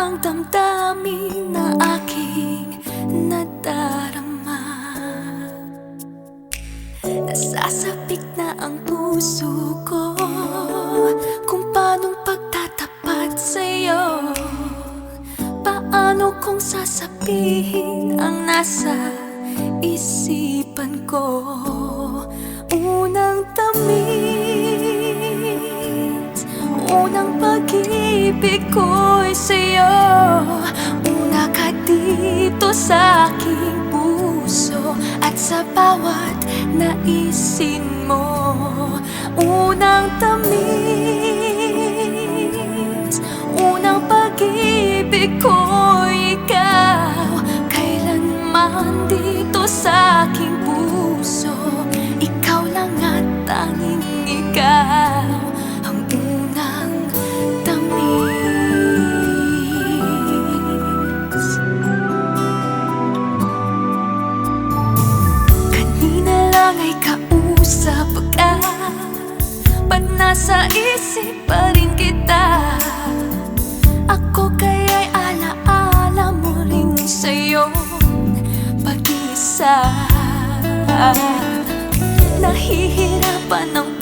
ang damdamin na aking nadarama. Nasasapit na ang puso ko kung paanong pagtatapat sa'yo. Paano kung sasabihin ang nasa isipan ko? Unang tamis, unang pag-ibig ko'y sa'yo. Una ka dito sa aking puso at sa bawat naisin mo. Unang tamis, unang pag-ibig ko'y ikaw. Kailanman dito sa aking puso, ikaw lang at tanging ikaw ang unang tamis. Kanina lang ay kausap ka, ba't nasa isip pa rin kita? Ako kaya'y alaala mo rin sa'yo pag-isa. Nahihirapan ang